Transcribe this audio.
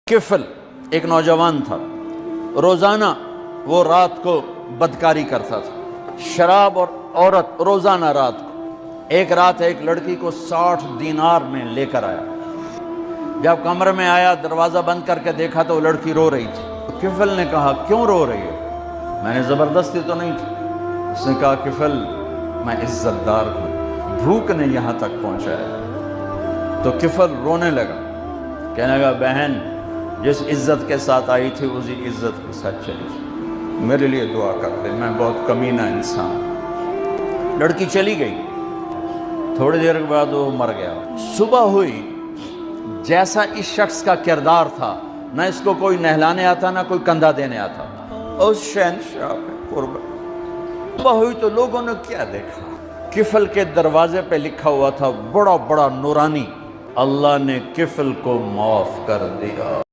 کفل ایک نوجوان تھا، روزانہ وہ رات کو بدکاری کرتا تھا، شراب اور عورت روزانہ رات کو۔ ایک رات ایک لڑکی کو 60 دینار میں لے کر آیا۔ جب کمرے میں آیا، دروازہ بند کر کے دیکھا تو وہ لڑکی رو رہی تھی۔ کفل نے کہا، کیوں رو رہی ہو؟ میں نے زبردستی تو نہیں کی۔ اس نے کہا، کفل میں عزت دار ہوں، بھوک نے یہاں تک پہنچایا۔ تو کفل رونے لگا، کہنے لگا، بہن جس عزت کے ساتھ آئی تھی اسی عزت کے ساتھ چلی جائے، میرے لیے دعا کر دے، میں بہت کمینہ انسان۔ لڑکی چلی گئی، تھوڑی دیر کے بعد وہ مر گیا۔ صبح ہوئی، جیسا اس شخص کا کردار تھا، نہ اس کو کوئی نہلانے آتا نہ کوئی کندھا دینے آتا، اس شہنشاہ پہ قربان۔ صبح ہوئی تو لوگوں نے کیا دیکھا؟ کفل کے دروازے پہ لکھا ہوا تھا بڑا بڑا نورانی، اللہ نے کفل کو معاف کر دیا۔